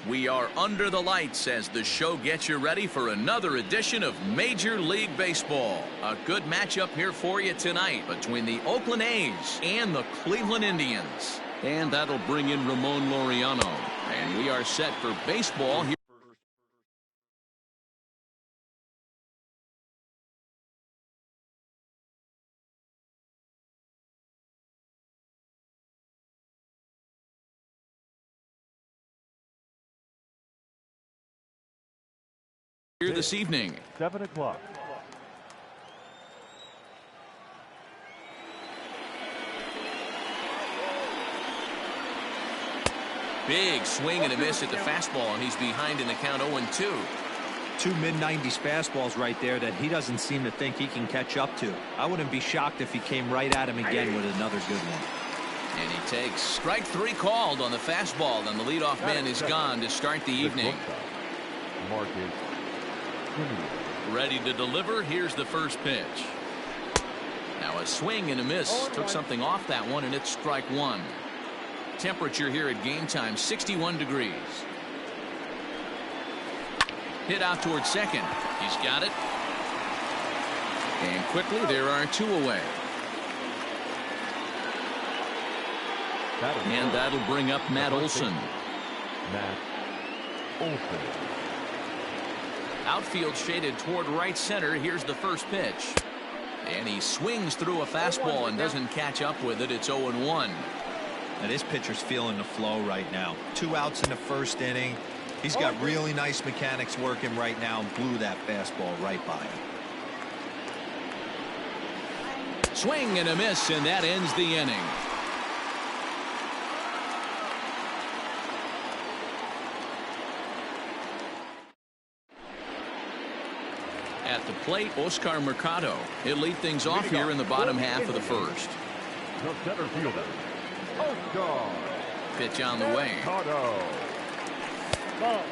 We are under the lights as the show gets you ready for another edition of Major League Baseball. A good matchup here for you tonight between the Oakland A's and the Cleveland Indians. And that'll bring in Ramon Laureano. And we are set for baseball here. Here this evening. 7 o'clock. Big swing and a miss at the fastball, and he's behind in the count 0-2. Two mid-90s fastballs right there that he doesn't seem to think he can catch up to. I wouldn't be shocked if he came right at him again with another good one. And he takes strike 3 called on the fastball, and the leadoff man is gone to start the evening. Ready to deliver. Here's the first pitch. Now a swing and a miss. Took something off that one, and it's strike 1. Temperature here at game time 61 degrees. Hit out towards second. He's got it. And quickly there are 2 away. And that'll bring up Matt Olson. Outfield shaded toward right center. Here's the first pitch. And he swings through a fastball and doesn't catch up with it. It's 0-1. Now this pitcher's feeling the flow right now. 2 outs in the first inning. He's got really nice mechanics working right now and blew that fastball right by him. Swing and a miss, and that ends the inning. At the plate, Oscar Mercado. He'll lead things off here in the bottom half of the first. The center fielder, Oscar. Pitch on the way.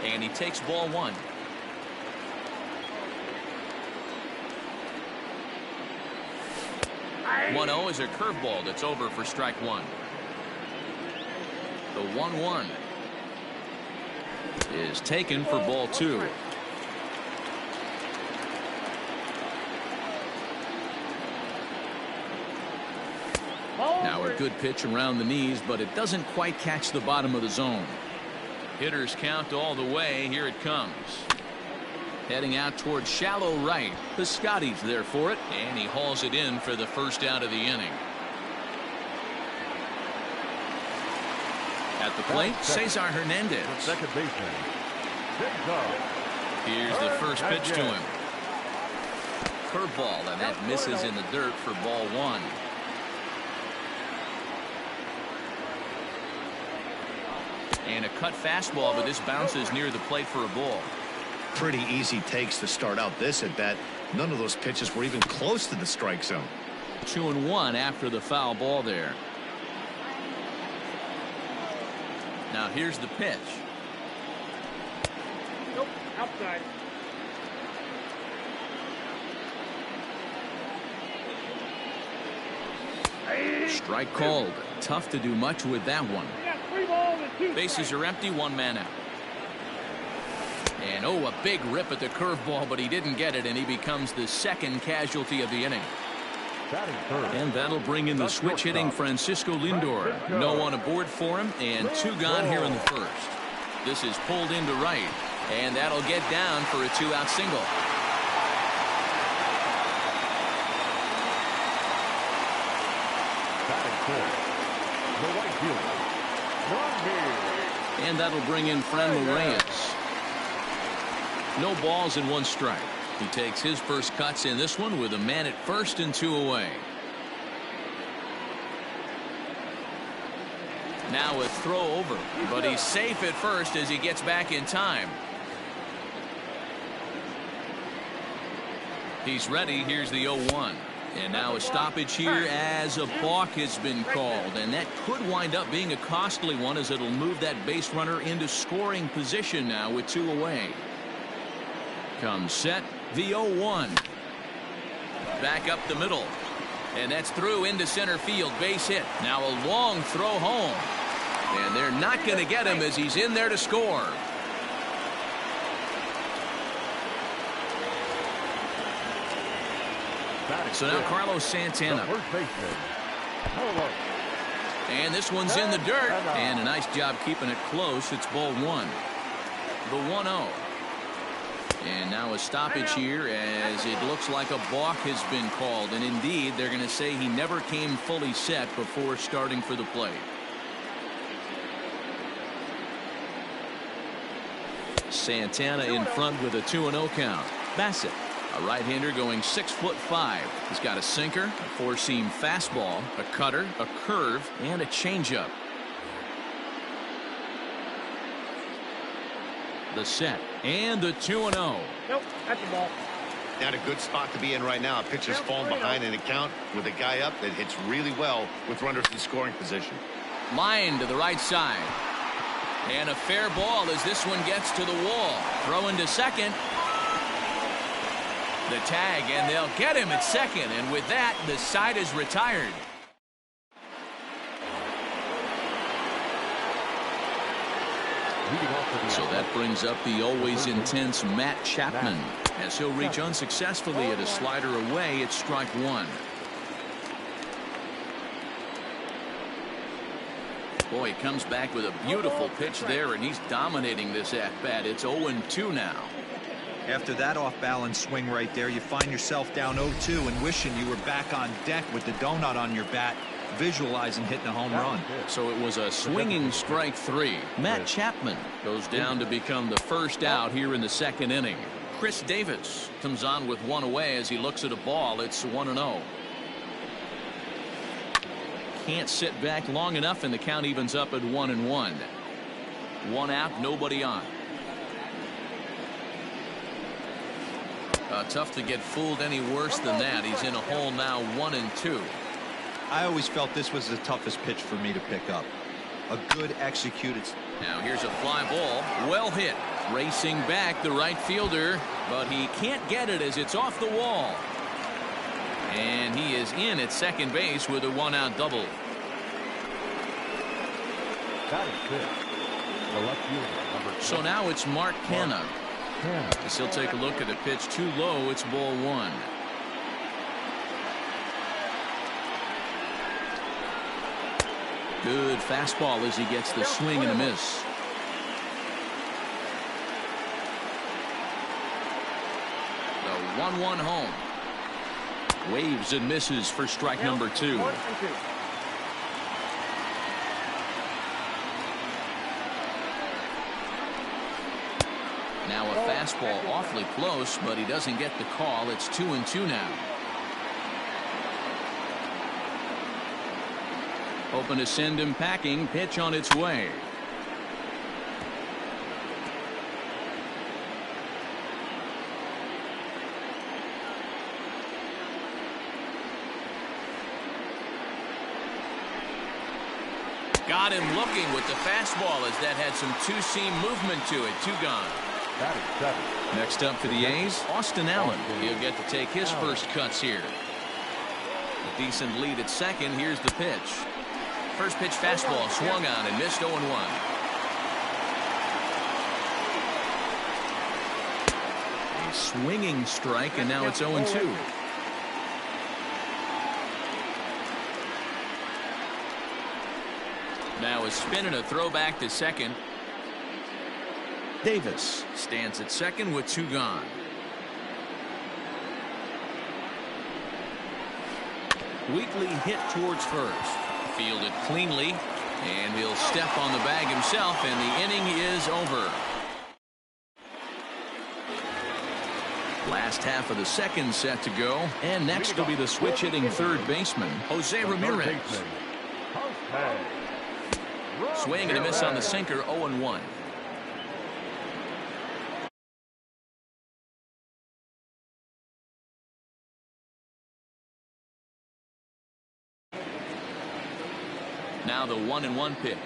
And he takes ball 1. One 0 is a curveball that's over for strike 1. The 1-1 is taken for ball 2. Now a good pitch around the knees, but it doesn't quite catch the bottom of the zone. Hitters count all the way. Here it comes. Heading out towards shallow right. Piscotty's there for it, and he hauls it in for the first out of the inning. At the plate, Cesar Hernandez. Second baseman. Here's the first pitch to him. Curveball, and that misses in the dirt for ball 1. And a cut fastball, but this bounces near the plate for a ball. Pretty easy takes to start out this at bat. None of those pitches were even close to the strike zone. 2-1 after the foul ball there. Now here's the pitch. Nope, outside. Strike called. Tough to do much with that one. Bases are empty, 1 man out. And a big rip at the curveball, but he didn't get it, and he becomes the second casualty of the inning. And that'll bring in the switch hitting Francisco Lindor. No one aboard for him, and 2 gone here in the first. This is pulled into right, and that'll get down for a 2-out single. And that'll bring in Franmil Reyes. No balls and 1 strike. He takes his first cuts in this one with a man at first and 2 away. Now a throw over, but he's safe at first as he gets back in time. He's ready. Here's the 0-1. And now a stoppage here as a balk has been called, and that could wind up being a costly one as it'll move that base runner into scoring position now with 2 away. Comes set, the 0-1. Back up the middle, and that's through into center field, base hit. Now a long throw home, and they're not going to get him as he's in there to score. So now Carlos Santana. First baseman. Hello. And this one's in the dirt. And a nice job keeping it close. It's ball one. The 1-0. And now a stoppage here as it looks like a balk has been called. And indeed, they're going to say he never came fully set before starting for the plate. Santana in front with a 2-0 count. Bassett, a right-hander going 6'5". He's got a sinker, a four-seam fastball, a cutter, a curve, and a changeup. The set and the 2-0. Nope, that's the ball. Not a good spot to be in right now. A pitcher's falling behind in a count with a guy up that hits really well with runners in scoring position. Line to the right side. And a fair ball as this one gets to the wall. Throw into second. The tag, and they'll get him at second. And with that, the side is retired. So that brings up the always intense Matt Chapman as he'll reach unsuccessfully at a slider away. It's strike one. Boy, he comes back with a beautiful pitch there, and he's dominating this at-bat. It's 0-2 now. After that off-balance swing right there, you find yourself down 0-2 and wishing you were back on deck with the donut on your bat, visualizing hitting a home run. So it was a swinging strike three. Matt Chapman goes down to become the first out here in the second inning. Chris Davis comes on with one away as he looks at a ball. It's 1-0. Can't sit back long enough, and the count evens up at 1-1. One out, nobody on. Tough to get fooled any worse than that. He's in a hole now, 1-2. I always felt this was the toughest pitch for me to pick up. A good executed. Now here's a fly ball, well hit, racing back the right fielder, but he can't get it as it's off the wall. And he is in at second base with a one-out double. That is good. The left fielder, number 10. So now it's Mark Canha. As he'll take a look at a pitch too low. It's ball one. Good fastball as he gets the swing and a miss. The 1-1 home. Waves and misses for strike number two. Now a fastball awfully close, but he doesn't get the call. It's 2-2 now. Hoping to send him packing. Pitch on its way. Got him looking with the fastball as that had some two-seam movement to it. Two gone. That is 7. Next up for the A's, Austin Allen. He'll get to take his first cuts here. A decent lead at second. Here's the pitch. First pitch fastball swung on and missed 0-1. A swinging strike, and now it's 0-2. Now a spin and a throw back to second. Davis stands at second with two gone. Weekly hit towards first. Fielded cleanly, and he'll step on the bag himself, and the inning is over. Last half of the second set to go, and next will be the switch-hitting third baseman, Jose Ramirez. Swing and a miss on the sinker, 0-1. Now the 1-1 pitch.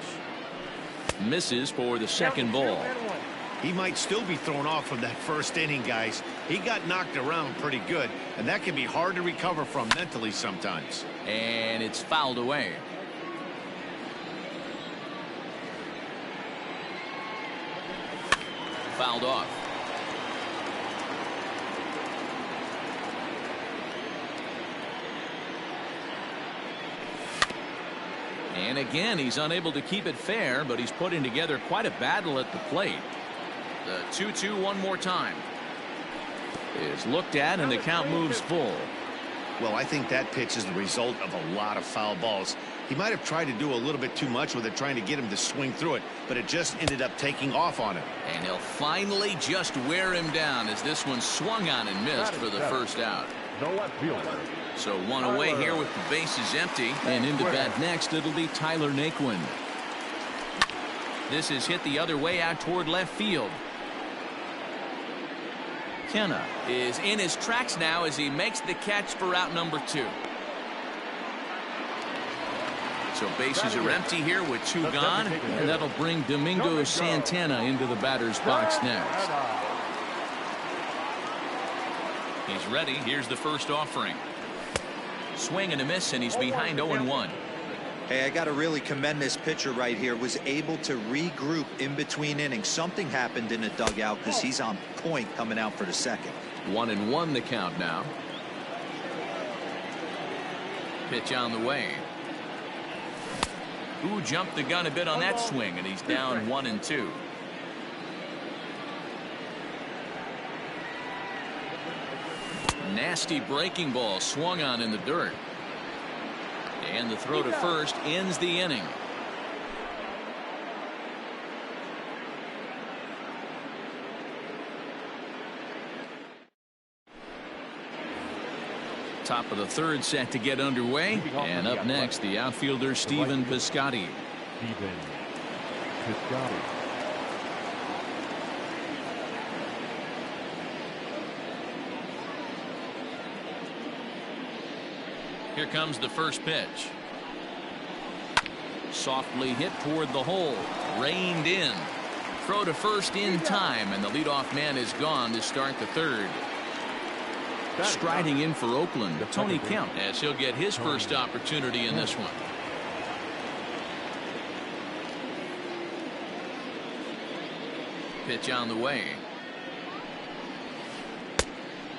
Misses for the second ball. He might still be thrown off from that first inning, guys. He got knocked around pretty good, and that can be hard to recover from mentally sometimes. And it's fouled away. Fouled off. And again, he's unable to keep it fair, but he's putting together quite a battle at the plate. The 2-2 one more time is looked at, and the count moves full. Well, I think that pitch is the result of a lot of foul balls. He might have tried to do a little bit too much with it, trying to get him to swing through it, but it just ended up taking off on him. And he'll finally just wear him down as this one swung on and missed for the first out. The left fielder. So one away here with the bases empty, and into bat next it'll be Tyler Naquin. This is hit the other way out toward left field. Kenna is in his tracks now as he makes the catch for out number 2. So bases are empty here with 2 gone, and that'll bring Domingo Santana into the batter's box next. He's ready. Here's the first offering. Swing and a miss, and he's behind 0-1. Hey, I got to really commend this pitcher right here. Was able to regroup in between innings. Something happened in the dugout because he's on point coming out for the second. 1-1 the count now. Pitch on the way. Who jumped the gun a bit on that swing, and he's down 1-2. Nasty breaking ball swung on in the dirt. And the throw to first ends the inning. Top of the third set to get underway. And up next, the outfielder Stephen Piscotty. Stephen Piscotty. Here comes the first pitch. Softly hit toward the hole. Reined in. Throw to first in time, and the leadoff man is gone to start the third. Striding in for Oakland, Tony Kemp, as he'll get his first opportunity in this one. Pitch on the way.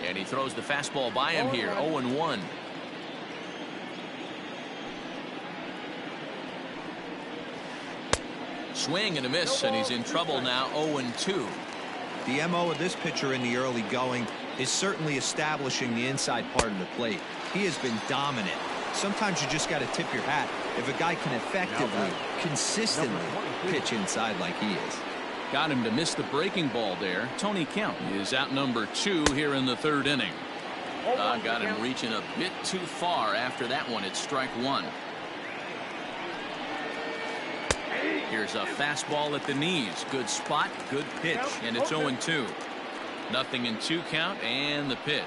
And he throws the fastball by him here. 0-1. Swing and a miss, and he's in trouble now. 0-2. The MO of this pitcher in the early going is certainly establishing the inside part of the plate. He has been dominant. Sometimes you just got to tip your hat if a guy can effectively, consistently pitch inside like he is. Got him to miss the breaking ball there. Tony Kemp is out number 2 here in the third inning. Got him reaching a bit too far after that one. It's strike 1. Here's a fastball at the knees. Good spot, good pitch, and it's 0-2. Nothing in 2 count, and the pitch.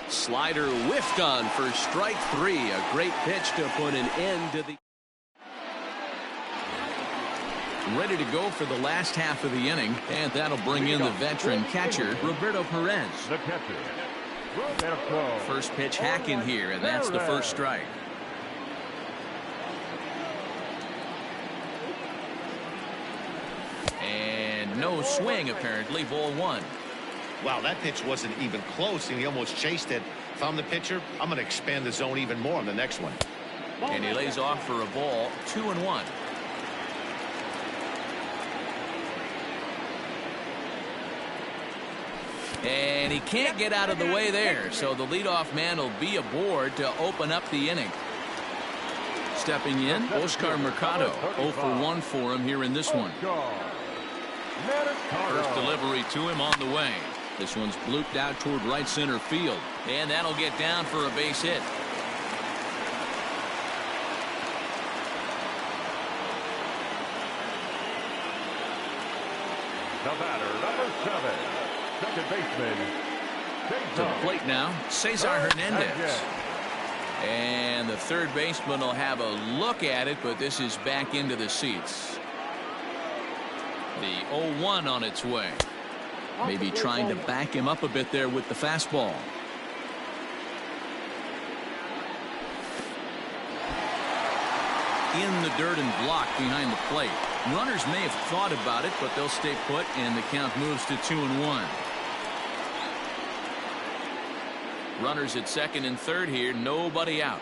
Slider whiffed on for strike 3. A great pitch to put an end to the. Ready to go for the last half of the inning, and that'll bring in the veteran catcher, Roberto Perez. The catcher, Roberto. First pitch hack in here, and that's the first strike. And no swing, apparently. Ball 1. Wow, that pitch wasn't even close, and he almost chased it. If I'm the pitcher, I'm going to expand the zone even more on the next one. And he lays off for a ball. 2-1. And he can't get out of the way there, so the leadoff man will be aboard to open up the inning. Stepping in, Oscar Mercado. 0 for 1 for him here in this one. First delivery to him on the way. This one's blooped out toward right center field, and that'll get down for a base hit. The batter, number 7, second baseman. To the plate now, Cesar Hernandez. And the third baseman will have a look at it, but this is back into the seats. The 0-1 on its way. Maybe trying to back him up a bit there with the fastball. In the dirt and blocked behind the plate. Runners may have thought about it, but they'll stay put, and the count moves to 2-1. Runners at second and third here, nobody out.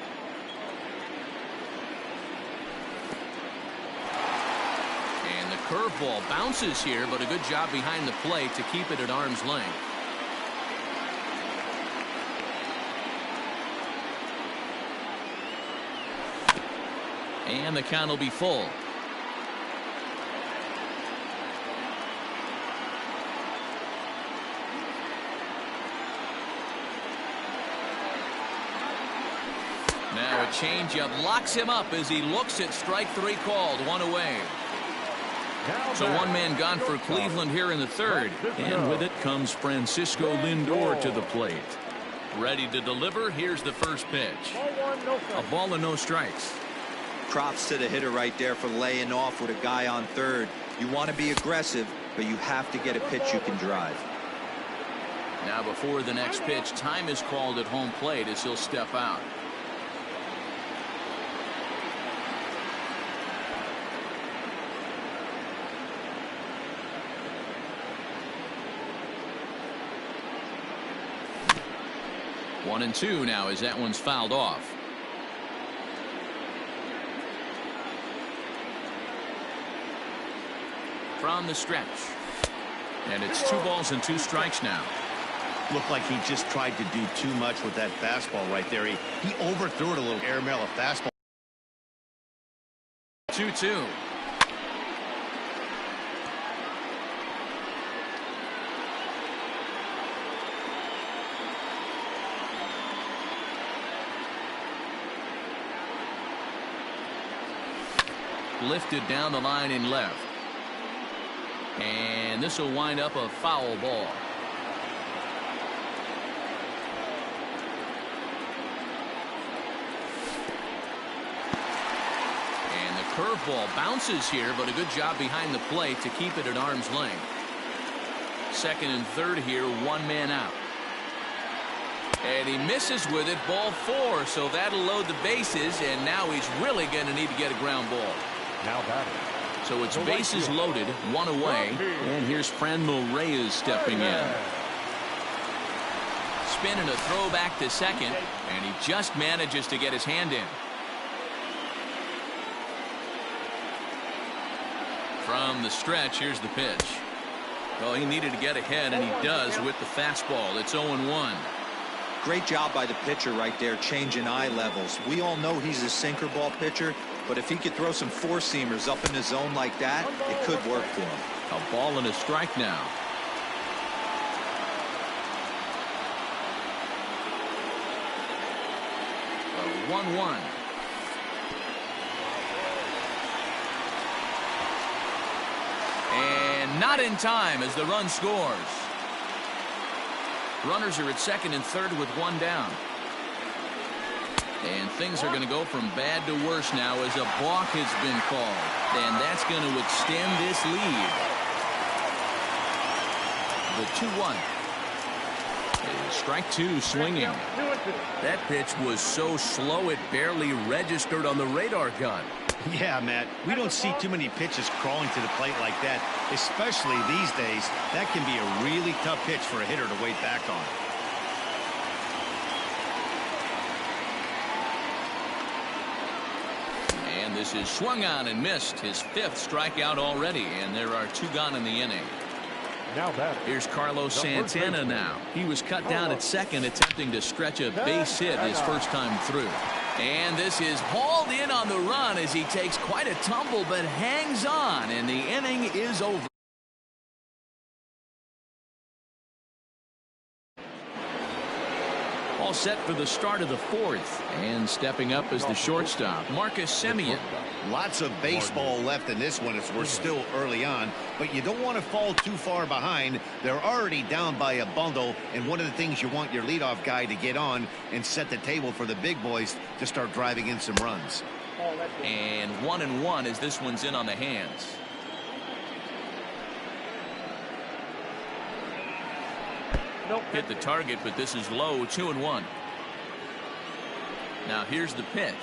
curveball bounces here, but a good job behind the plate to keep it at arm's length. And the count will be full. Now a changeup locks him up as he looks at strike three called, one away. So one man gone for Cleveland here in the third. And with it comes Francisco Lindor to the plate. Ready to deliver. Here's the first pitch. A ball and no strikes. Props to the hitter right there for laying off with a guy on third. You want to be aggressive, but you have to get a pitch you can drive. Now before the next pitch, time is called at home plate as he'll step out. One and two now as that one's fouled off. From the stretch. And it's 2 balls and 2 strikes now. Looked like he just tried to do too much with that fastball right there. He overthrew it a little airmail, a fastball. 2-2. Lifted down the line in left. And this will wind up a foul ball. And the curveball bounces here, but a good job behind the plate to keep it at arm's length. Second and third here, 1 man out. And he misses with it, ball 4, so that'll load the bases, and now he's really going to need to get a ground ball. Now batting. So it's bases loaded, 1 away, and here's Franmil Reyes stepping in. Spin and a throw back to second, and he just manages to get his hand in. From the stretch, here's the pitch. Well, he needed to get ahead, and he does with the fastball. It's 0-1. Great job by the pitcher right there, changing eye levels. We all know he's a sinker ball pitcher, but if he could throw some four-seamers up in the zone like that, it could work for him. A ball and a strike now. A 1-1. And not in time as the run scores. Runners are at second and third with 1 down. And things are going to go from bad to worse now as a balk has been called. And that's going to extend this lead. The 2-1. Strike 2 swinging. That pitch was so slow it barely registered on the radar gun. Yeah, Matt, we don't see too many pitches crawling to the plate like that, especially these days. That can be a really tough pitch for a hitter to wait back on. And this is swung on and missed, his 5th strikeout already, and there are 2 gone in the inning. Now batting. Here's Carlos Santana now. He was cut down at second, attempting to stretch a base hit his first time through. And this is hauled in on the run as he takes quite a tumble but hangs on, and the inning is over. All set for the start of the 4th, and stepping up as the shortstop, Marcus Semien. Lots of baseball left in this one as we're still early on, but you don't want to fall too far behind. They're already down by a bundle, and one of the things you want your leadoff guy to get on and set the table for the big boys to start driving in some runs. And 1-1 as this one's in on the hands. Hit the target, but this is low. 2-1. Now here's the pitch.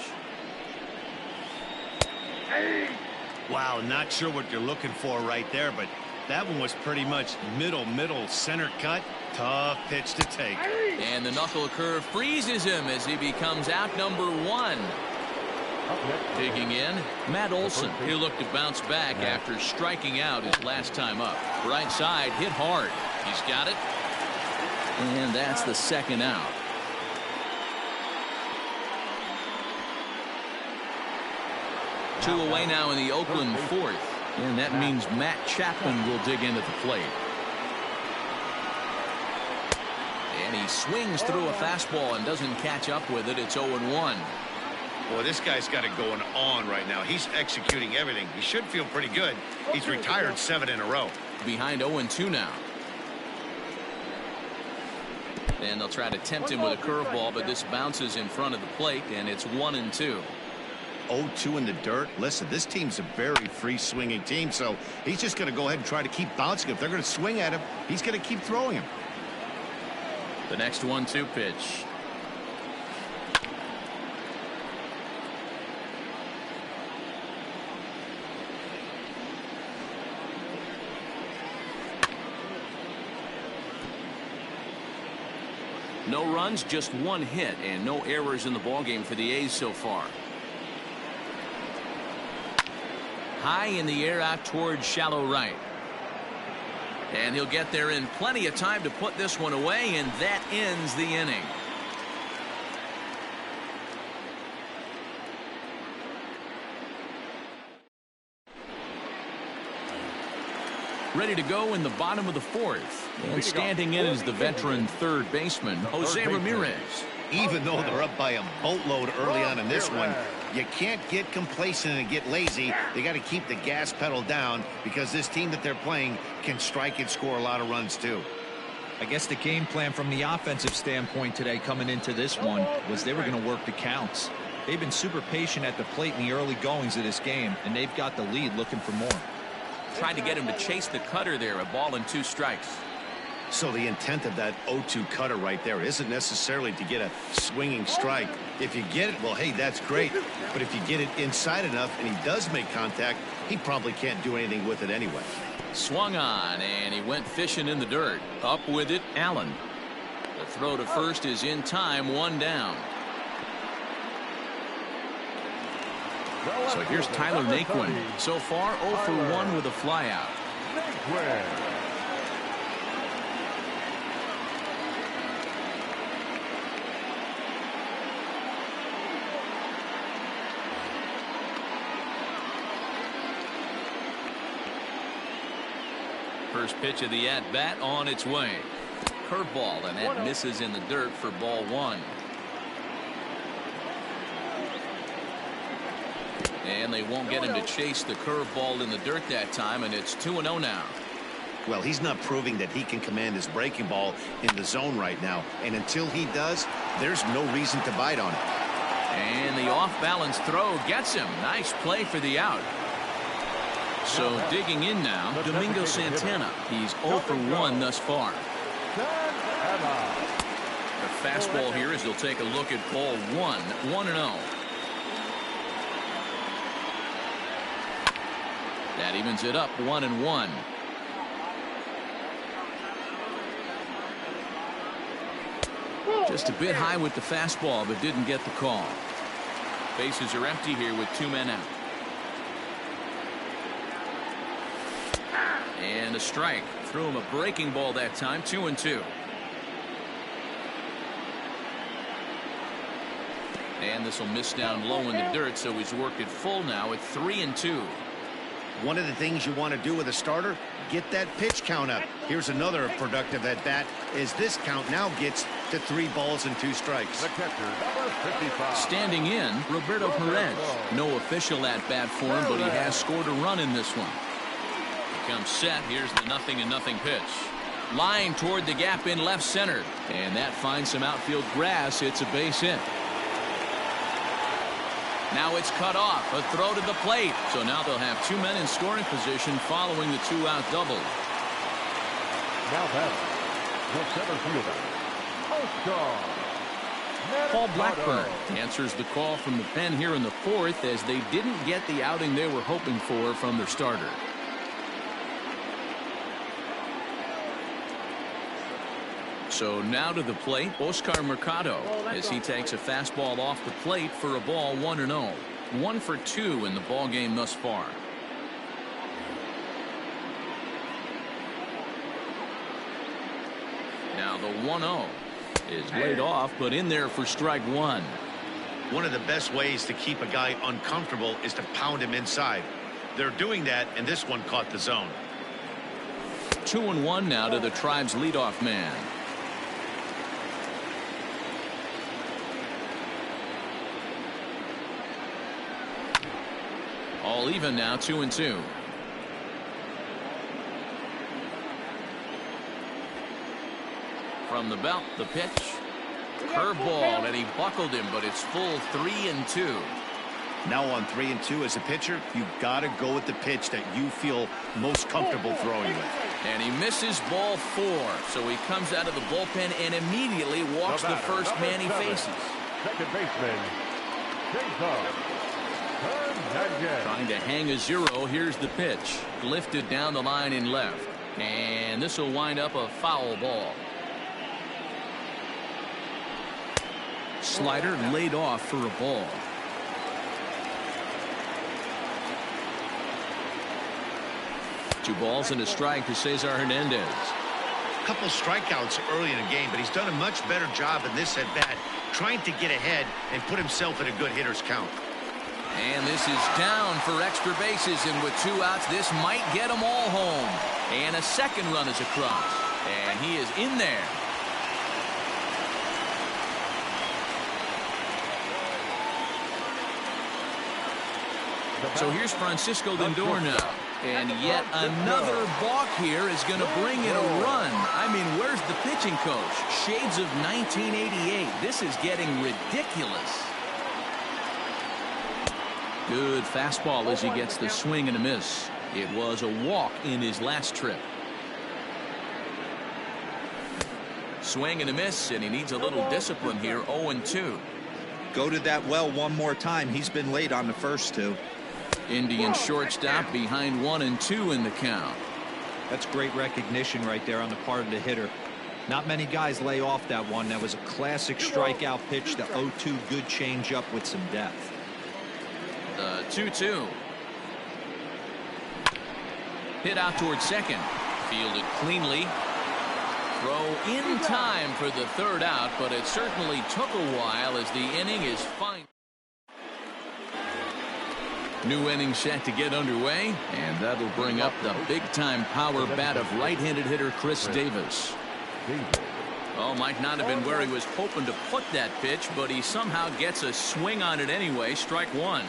Wow, not sure what you're looking for right there, but that one was pretty much middle center cut. Tough pitch to take. And the knuckle curve freezes him as he becomes out number 1. Up next. Digging in, Matt Olson. He'll look to bounce back after striking out his last time up. Right side, hit hard. He's got it. And that's the second out. Two away now in the Oakland fourth. And that means Matt Chapman will dig into the plate. And he swings through a fastball and doesn't catch up with it. It's 0-1. Boy, this guy's got it going on right now. He's executing everything. He should feel pretty good. He's retired 7 in a row. Behind 0-2 now. And they'll try to tempt him with a curveball, but this bounces in front of the plate, and it's 1-2. 0-2 in the dirt. Listen, this team's a very free swinging team, so he's just going to go ahead and try to keep bouncing. If they're going to swing at him, he's going to keep throwing him. The next 1-2 pitch. No runs, just one hit, and no errors in the ballgame for the A's so far. High in the air out towards shallow right. And he'll get there in plenty of time to put this one away, and that ends the inning. Ready to go in the bottom of the fourth. And standing in is the veteran third baseman, Jose Ramirez. Even though they're up by a boatload early on in this one, you can't get complacent and get lazy. They got to keep the gas pedal down because this team that they're playing can strike and score a lot of runs too. I guess the game plan from the offensive standpoint today coming into this one was they were going to work the counts. They've been super patient at the plate in the early goings of this game, and they've got the lead looking for more. Tried to get him to chase the cutter there, a ball and 2 strikes. So the intent of that 0-2 cutter right there isn't necessarily to get a swinging strike. If you get it, well, hey, that's great. But if you get it inside enough and he does make contact, he probably can't do anything with it anyway. Swung on, and he went fishing in the dirt. Up with it, Allen. The throw to first is in time, 1 down. So here's Tyler Naquin. So far, 0 for 1 with a flyout. First pitch of the at-bat on its way. Curveball, and that misses in the dirt for ball 1. And they won't get him to chase the curveball in the dirt that time, and it's 2-0 now. Well, he's not proving that he can command his breaking ball in the zone right now. And until he does, there's no reason to bite on it. And the off-balance throw gets him. Nice play for the out. So digging in now, Domingo Santana. He's 0 for 1 thus far. The fastball here as he'll take a look at ball 1, 1-0. That evens it up 1-1. Just a bit high with the fastball, but didn't get the call. Bases are empty here with 2 men out. And a strike. Threw him a breaking ball that time, 2-2. And this will miss down low in the dirt, so he's worked it full now at 3-2. One of the things you want to do with a starter, get that pitch count up. Here's another productive at bat as this count now gets to 3 balls and 2 strikes. The catcher, number 55. Standing in, Roberto Perez. No official at bat for him, but he has scored a run in this one. He comes set. Here's the 0-0 pitch. Line toward the gap in left center, and that finds some outfield grass. It's a base hit. Now it's cut off. A throw to the plate. So now they'll have 2 men in scoring position following the 2-out double. Now batting, the center fielder, Oscar. Paul Blackburn answers the call from the pen here in the 4th as they didn't get the outing they were hoping for from their starter. So now to the plate, Oscar Mercado, as he takes a fastball off the plate for a ball 1-0. 1 for 2 in the ball game thus far. Now the 1-0 is laid off, but in there for strike one. One of the best ways to keep a guy uncomfortable is to pound him inside. They're doing that, and this one caught the zone. 2-1 now to the Tribe's leadoff man. All even now, 2-2. From the belt, the pitch. Curveball, and he buckled him, but it's full 3-2. Now on 3-2 as a pitcher, you've got to go with the pitch that you feel most comfortable throwing with. And he misses ball 4, so he comes out of the bullpen and immediately walks the first man he faces. Second baseman, Jacob. Trying to hang a 0. Here's the pitch. Lifted down the line in left. And this will wind up a foul ball. Slider laid off for a ball. Two balls and a strike to Cesar Hernandez. Couple strikeouts early in the game, but he's done a much better job in this at bat, trying to get ahead and put himself in a good hitter's count. And this is down for extra bases, and with 2 outs, this might get them all home. And a second run is across, and he is in there. So here's Francisco Lindor now. And yet another balk here is going to bring in a run. I mean, where's the pitching coach? Shades of 1988. This is getting ridiculous. Good fastball as he gets the swing and a miss. It was a walk in his last trip. Swing and a miss, and he needs a little discipline here. 0-2. Go to that well one more time. He's been late on the first 2. Indian shortstop behind 1-2 in the count. That's great recognition right there on the part of the hitter. Not many guys lay off that one. That was a classic strikeout pitch. The 0-2 good changeup with some depth. 2-2. Hit out towards second. Fielded cleanly. Throw in time for the 3rd out, but it certainly took a while as the inning is fine. New inning set to get underway, and that'll bring up the big-time power bat of right-handed hitter Chris Davis. Oh, might not have been where he was hoping to put that pitch, but he somehow gets a swing on it anyway. Strike 1.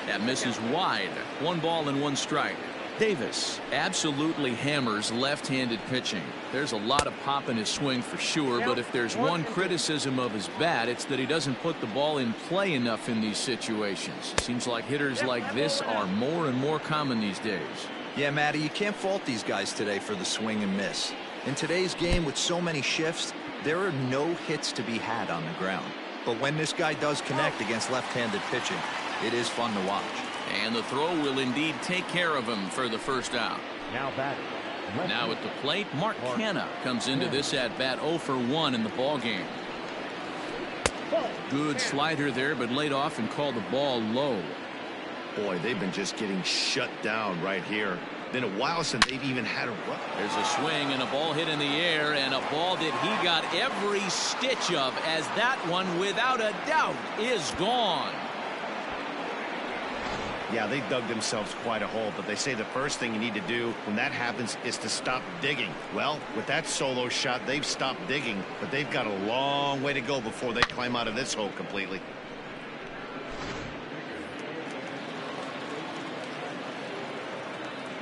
That misses wide. 1 ball and 1 strike. Davis absolutely hammers left-handed pitching. There's a lot of pop in his swing for sure, but if there's one criticism of his bat, it's that he doesn't put the ball in play enough in these situations. Seems like hitters like this are more and more common these days. Yeah, Matty, you can't fault these guys today for the swing and miss. In today's game with so many shifts, there are no hits to be had on the ground. But when this guy does connect against left-handed pitching, it is fun to watch. And the throw will indeed take care of him for the first out. Now batting. Now at the plate, Mark Canha comes into this at bat 0 for 1 in the ball game. Good slider there, but laid off and called the ball low. Boy, they've been just getting shut down right here. Been a while since they've even had a run. There's a swing and a ball hit in the air, and a ball that he got every stitch of, as that one, without a doubt, is gone. Yeah, they dug themselves quite a hole, but they say the first thing you need to do when that happens is to stop digging. Well, with that solo shot, they've stopped digging, but they've got a long way to go before they climb out of this hole completely.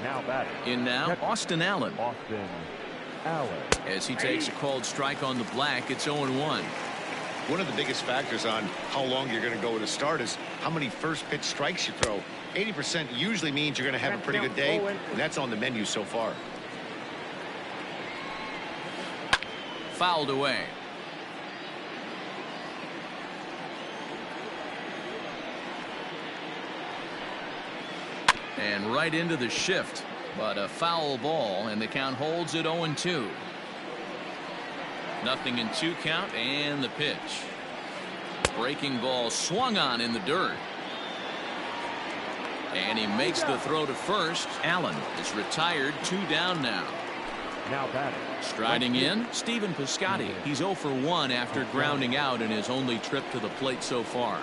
Now batting. In now, Austin Allen. Austin Allen. As he takes a called strike on the black, it's 0-1. One of the biggest factors on how long you're going to go to start is how many first pitch strikes you throw. 80% usually means you're going to have a pretty good day, and that's on the menu so far. Fouled away. And right into the shift, but a foul ball, and the count holds at 0-2. Nothing in 2 count, and the pitch. Breaking ball swung on in the dirt. And he makes the throw to first. Allen is retired, 2 down now. Now batting. Striding in, Stephen Piscotty. He's 0 for 1 after grounding out in his only trip to the plate so far.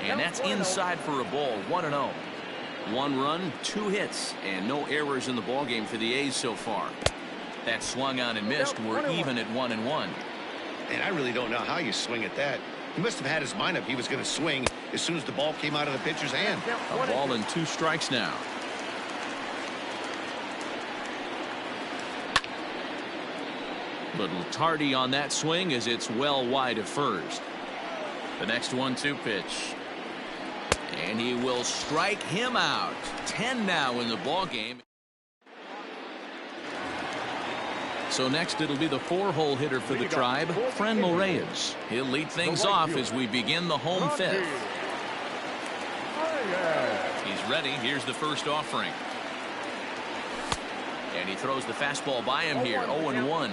And that's inside for a ball, 1-0. 1 run, 2 hits, and no errors in the ballgame for the A's so far. That swung on and missed. We're even at 1-1. And I really don't know how you swing at that. He must have had his mind up he was going to swing as soon as the ball came out of the pitcher's hand. A ball and 2 strikes now. Little tardy on that swing as it's well wide of first. The next 1-2 pitch. And he will strike him out. 10 now in the ball game. So next it'll be the 4-hole hitter for the Tribe, Franmil Reyes. He'll lead things off as we begin the home 5th. He's ready. Here's the first offering. And he throws the fastball by him here. 0-1.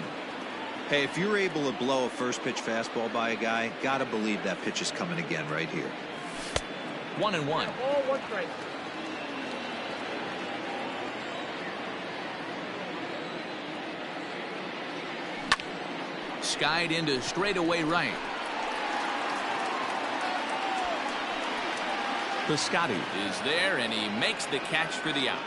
Hey, if you're able to blow a first pitch fastball by a guy, gotta believe that pitch is coming again right here. 1-1. Ball, 1 strike. Skied into straightaway right. Piscotty is there, and he makes the catch for the out.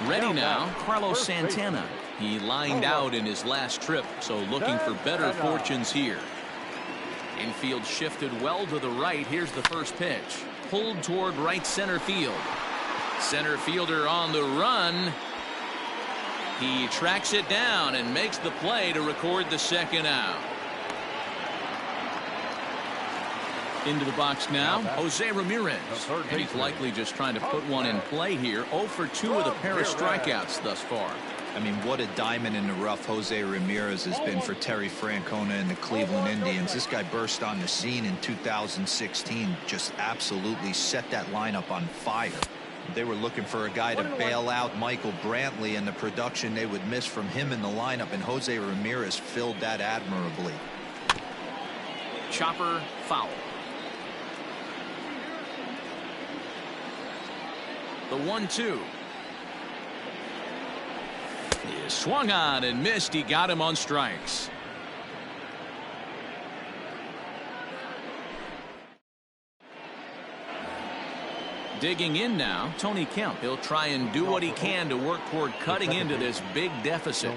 Ready now, Carlos Santana. He lined out in his last trip, so looking for better fortunes here. Infield shifted well to the right. Here's the first pitch. Pulled toward right center field. Center fielder on the run. He tracks it down and makes the play to record the second out. Into the box now, Jose Ramirez. And he's likely just trying to put one in play here. 0 for 2 with a pair of strikeouts thus far. I mean, what a diamond in the rough Jose Ramirez has been for Terry Francona and the Cleveland Indians. This guy burst on the scene in 2016, just absolutely set that lineup on fire. They were looking for a guy to bail out Michael Brantley, and the production they would miss from him in the lineup, and Jose Ramirez filled that admirably. Chopper foul. The 1-2. He swung on and missed. He got him on strikes. Digging in now, Tony Kemp. He'll try and do what he can to work toward cutting into this big deficit.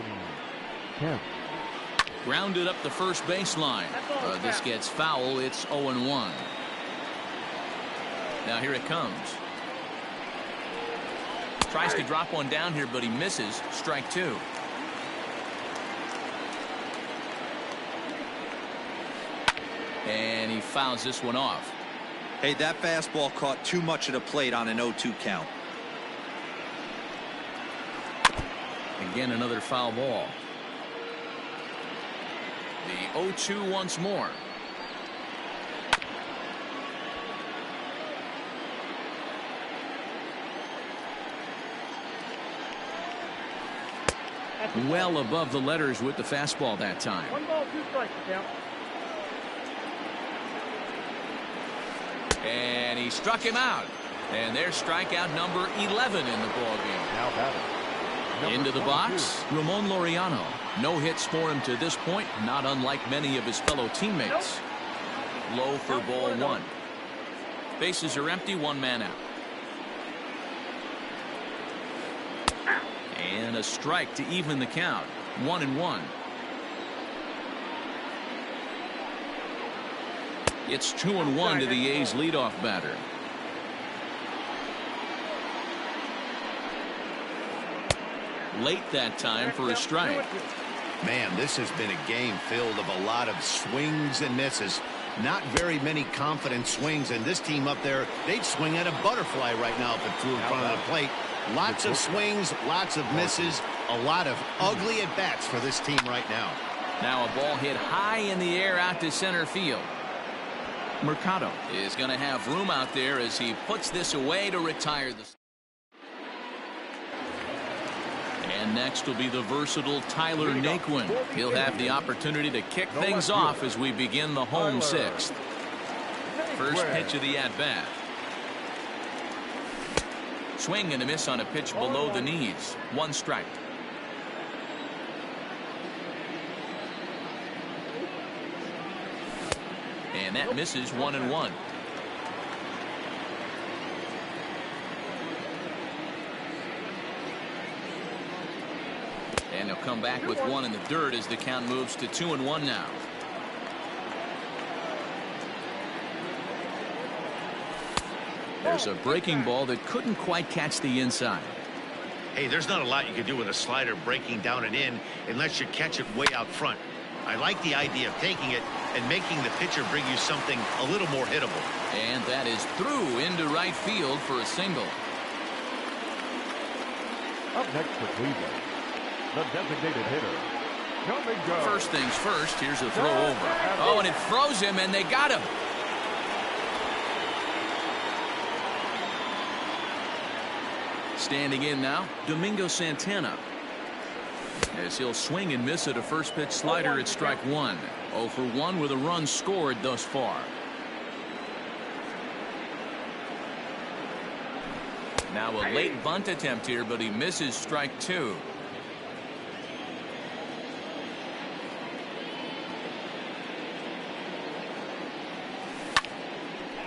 Grounded up the first baseline. This gets foul. It's 0-1. Now here it comes. Tries to drop one down here, but he misses. Strike 2. And he fouls this one off. Hey, that fastball caught too much of the plate on an 0-2 count. Again, another foul ball. The 0-2 once more. Well above the letters with the fastball that time. 1 ball, 2 strikes, count. And he struck him out. And there's strikeout number 11 in the ballgame. Now batting. Into the box, Ramon Laureano. No hits for him to this point, not unlike many of his fellow teammates. Low for ball 1. Bases are empty, 1 man out. And a strike to even the count. 1-1. It's 2-1 to the A's leadoff batter. Late that time for a strike. Man, this has been a game filled of a lot of swings and misses. Not very many confident swings, and this team up there, they'd swing at a butterfly right now if it flew in front of the plate. Lots of swings, lots of misses, a lot of ugly at-bats for this team right now. Now a ball hit high in the air out to center field. Mercado is going to have room out there as he puts this away to retire the. And next will be the versatile Tyler Naquin. He'll have the opportunity to kick things off as we begin the home 6th. First pitch of the at-bat. Swing and a miss on a pitch below the knees. 1 strike. And that misses 1-1. And he'll come back with 1 in the dirt as the count moves to 2-1 now. There's a breaking ball that couldn't quite catch the inside. Hey, there's not a lot you can do with a slider breaking down and in unless you catch it way out front. I like the idea of taking it and making the pitcher bring you something a little more hittable. And that is through into right field for a single. Up next for Cleveland, the designated hitter, Domingo. First things first, here's a throw over. Oh, and it froze him, and they got him. Standing in now, Domingo Santana. As he'll swing and miss at a first pitch slider at strike 1. 0 for 1 with a run scored thus far. Now a late bunt attempt here, but he misses strike 2.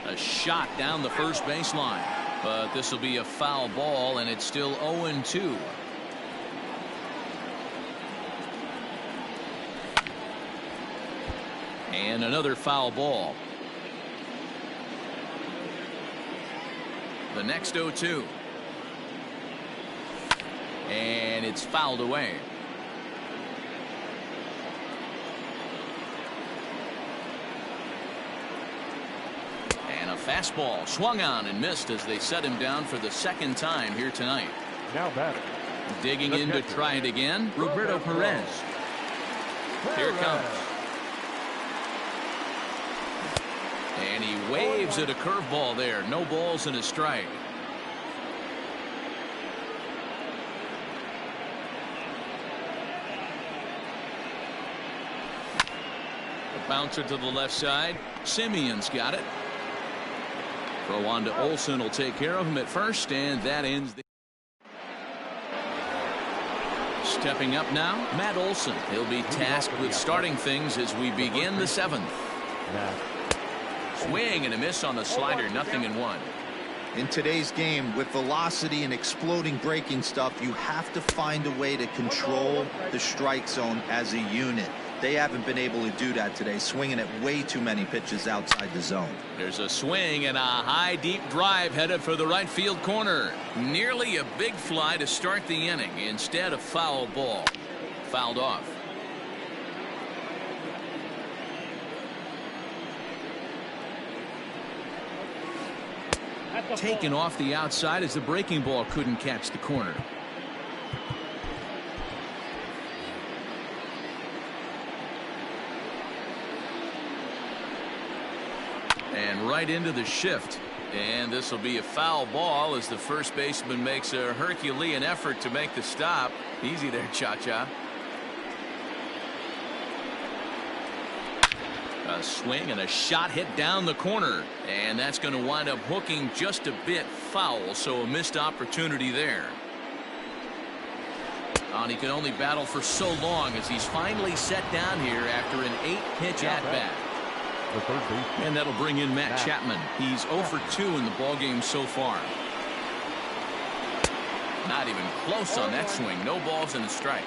A shot down the first baseline. But this will be a foul ball, and it's still 0-2. And another foul ball. The next 0-2. And it's fouled away. And a fastball swung on and missed as they set him down for the second time here tonight. Now batter. Digging in to try it again, Roberto Perez. Here it comes. And he waves at a curveball there. No balls and a strike. A bouncer to the left side. Simeon's got it. Throw on to Olsen will take care of him at first, and that ends the. Stepping up now, Matt Olsen. He'll be tasked with starting things as we begin the 7th. Swing and a miss on the slider, 0-1. In today's game, with velocity and exploding breaking stuff, you have to find a way to control the strike zone as a unit. They haven't been able to do that today, swinging at way too many pitches outside the zone. There's a swing and a high deep drive headed for the right field corner. Nearly a big fly to start the inning. Instead, a foul ball. Fouled off. Taken off the outside as the breaking ball couldn't catch the corner. And right into the shift. And this will be a foul ball as the first baseman makes a Herculean effort to make the stop. Easy there, Cha-Cha. A swing and a shot hit down the corner. And that's going to wind up hooking just a bit foul. So a missed opportunity there. And he can only battle for so long as he's finally set down here after an 8-pitch at-bat. And that'll bring in Matt Chapman. He's 0 for 2 in the ballgame so far. Not even close on that swing. No balls and a strike.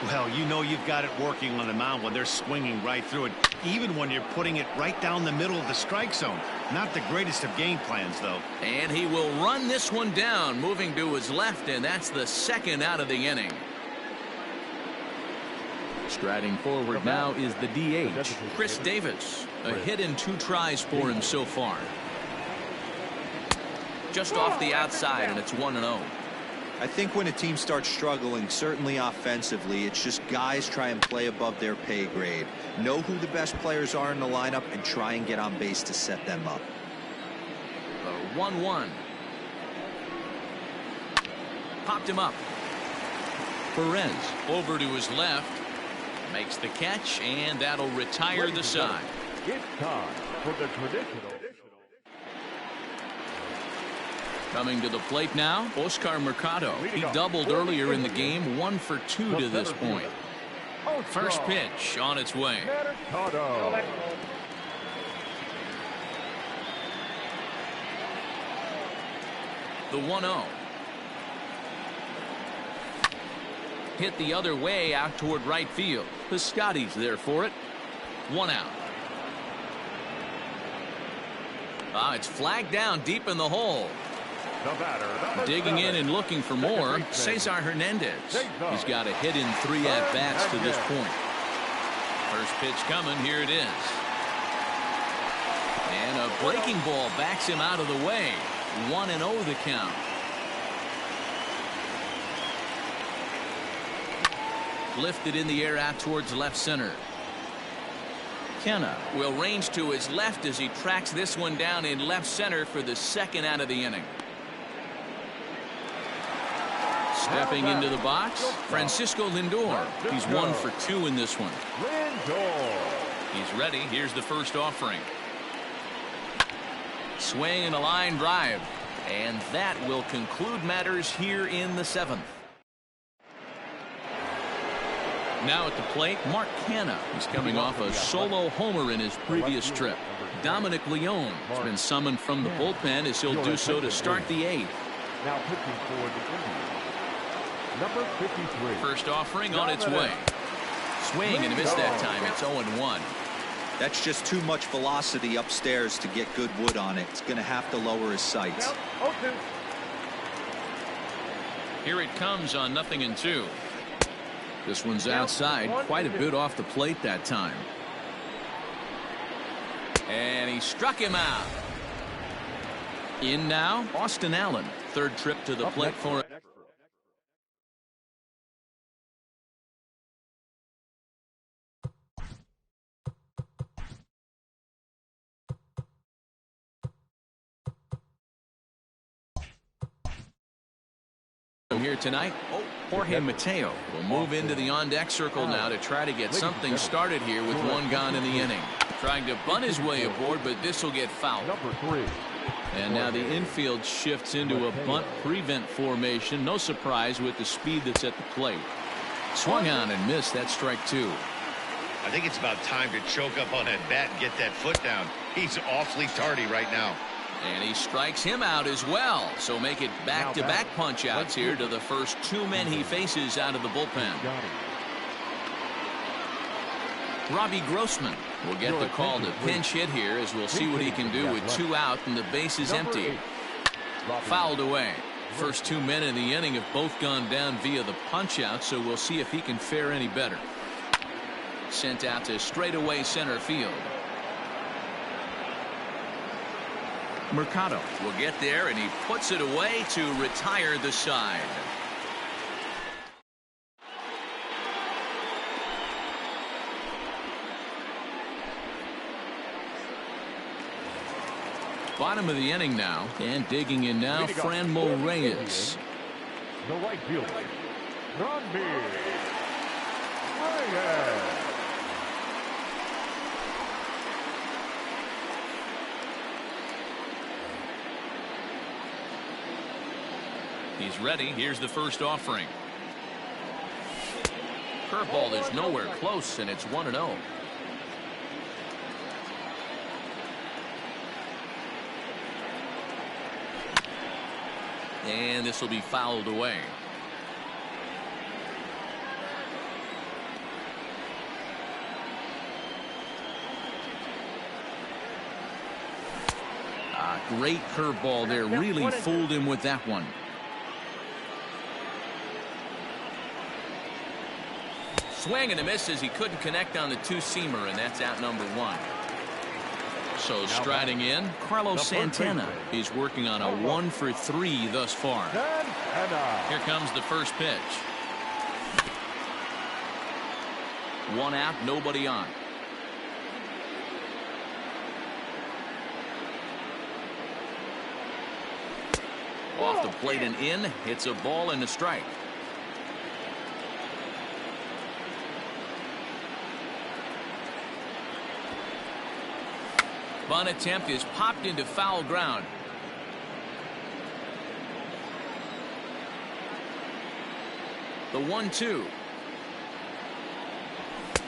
Well, you know you've got it working on the mound when they're swinging right through it, even when you're putting it right down the middle of the strike zone. Not the greatest of game plans, though. And he will run this one down, moving to his left, and that's the second out of the inning. Striding forward now is the DH, Chris Davis. A hit in 2 tries for him so far. Just off the outside, and it's 1-0. I think when a team starts struggling, certainly offensively, it's just guys try and play above their pay grade. Know who the best players are in the lineup and try and get on base to set them up. 1-1. Popped him up. Perez over to his left. Makes the catch, and that'll retire the side. It's time. for the traditional. Coming to the plate now, Oscar Mercado. He doubled earlier in the game, 1 for 2 to this point. First pitch on its way. Mercado. The 1-0. Hit the other way out toward right field. Piscotty's there for it. 1 out. It's flagged down deep in the hole. The batter, Digging in and looking for more, Cesar Hernandez. He's got a hit in 3 at-bats to this point. First pitch coming, here it is. And a breaking ball backs him out of the way. 1-0 the count. Lifted in the air out towards left center. Kenna will range to his left as he tracks this one down in left center for the second out of the inning. Stepping into the box, Francisco Lindor. He's 1 for 2 in this one. He's ready. Here's the first offering. Swing and a line drive. And that will conclude matters here in the 7th. Now at the plate, Mark Canha. He's coming off a solo homer in his previous trip. Dominic Leone has been summoned from the bullpen as he'll do so to start the 8th. Now pitching for the Indians, number 53. First offering on its way. Swing and a miss that time. It's 0-1. That's just too much velocity upstairs to get good wood on it. It's going to have to lower his sights. Here it comes on 0-2. This one's outside, quite a bit off the plate that time. And he struck him out. In now, Austin Allen. Third trip to the plate for it. Here tonight, Jorge Mateo will move into the on-deck circle now to try to get something started here with 1 gone in the inning. Trying to bunt his way aboard, but this will get fouled. Number 3. And now the infield shifts into a bunt prevent formation. No surprise with the speed that's at the plate. Swung on and missed. That's strike 2. I think it's about time to choke up on that bat and get that foot down. He's awfully tardy right now. And he strikes him out as well. So make it back-to-back punch-outs here to the first 2 men he faces out of the bullpen. Robbie Grossman will get the call to pinch hit here, as we'll see what he can do with 2 out and the base is empty. Fouled away. First 2 men in the inning have both gone down via the punch-out, so we'll see if he can fare any better. Sent out to straightaway center field. Mercado will get there, and he puts it away to retire the side. Bottom of the inning now, and digging in now, Franmil Reyes. The right fielder, Franmil Reyes. He's ready. Here's the first offering. Curveball is nowhere close, and it's 1-0. And this will be fouled away. Great curveball there. Really fooled him with that one. Swing and a miss as he couldn't connect on the 2-seamer, and that's out number 1. So striding in, Carlos Santana. He's working on a 1 for 3 thus far. Here comes the first pitch. 1 out, nobody on. Off the plate and in, hits a ball and a strike. Bunt attempt is popped into foul ground. The 1-2.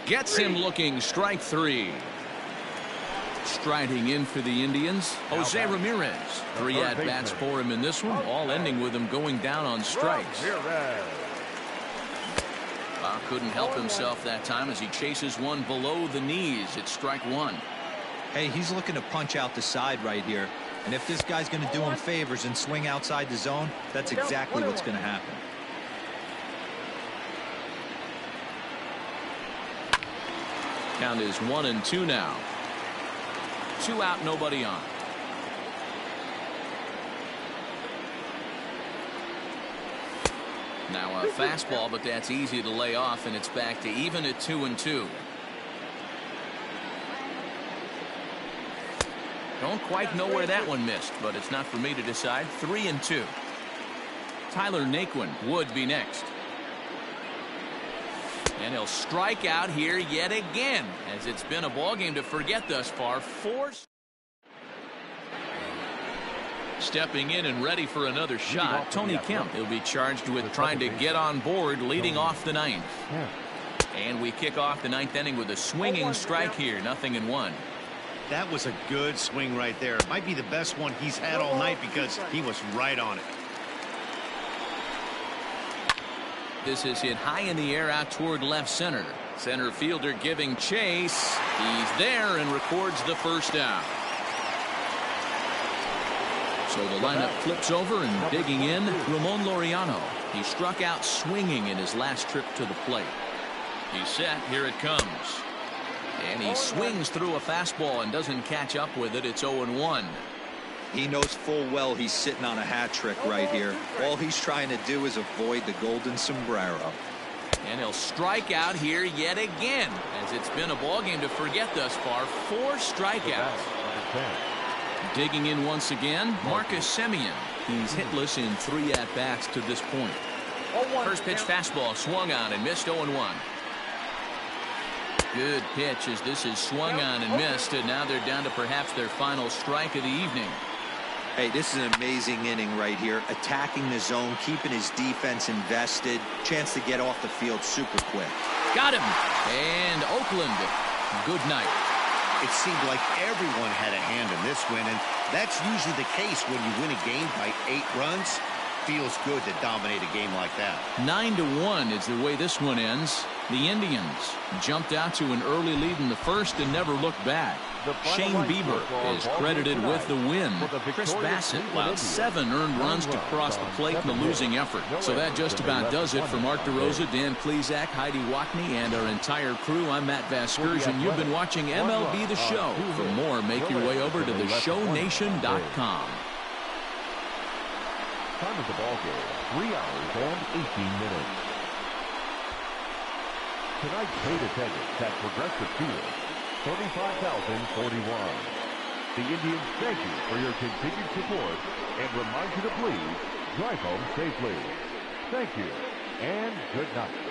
Gets him looking. Strike three. Striding in for the Indians, Jose Ramirez. 3 at-bats for him in this one, all ending with him going down on strikes. Couldn't help himself that time as he chases one below the knees. It's strike one. Hey, he's looking to punch out the side right here. And if this guy's going to do him favors and swing outside the zone, that's exactly what's going to happen. Count is 1-2 now. 2 out, nobody on. Now a fastball, but that's easy to lay off, and it's back to even at 2-2. Don't quite know where that one missed, but it's not for me to decide. 3-2. Tyler Naquin would be next. And he'll strike out here yet again, as it's been a ball game to forget thus far. Stepping in and ready for another shot, Tony Kemp. He'll be charged with trying to get on board, leading off the ninth. And we kick off the ninth inning with a swinging strike here. 0-1. That was a good swing right there. It might be the best one he's had all night because he was right on it. This is hit high in the air out toward left center. Center fielder giving chase. He's there and records the first out. So the lineup flips over, and digging in, Ramon Laureano. He struck out swinging in his last trip to the plate. He's set. Here it comes. And he swings through a fastball and doesn't catch up with it. It's 0-1. He knows full well he's sitting on a hat trick right here. All he's trying to do is avoid the golden sombrero. And he'll strike out here yet again, as it's been a ball game to forget thus far. 4 strikeouts. Digging in once again, Marcus Semien. He's hitless in 3 at-bats to this point. First pitch fastball swung on and missed. 0-1. Good pitch as this is swung on and missed, and now they're down to perhaps their final strike of the evening. Hey, this is an amazing inning right here. Attacking the zone, keeping his defense invested. Chance to get off the field super quick. Got him. And Oakland, good night. It seemed like everyone had a hand in this win, and that's usually the case when you win a game by 8 runs. Feels good to dominate a game like that. 9-1 is the way this one ends. The Indians jumped out to an early lead in the first and never looked back. Shane Bieber is credited with the win. Chris Bassett allowed 7 earned runs to cross the plate in the losing effort. So that just about does it for Mark DeRosa, Dan Klezak, Heidi Watney, and our entire crew. I'm Matt Vasgersian. You've been watching MLB The Show. For more, make your way over to theshownation.com. Time of the ball game, 3 hours and 18 minutes. Tonight's paid attendance at Progressive Field, 35,041. The Indians thank you for your continued support and remind you to please drive home safely. Thank you and good night.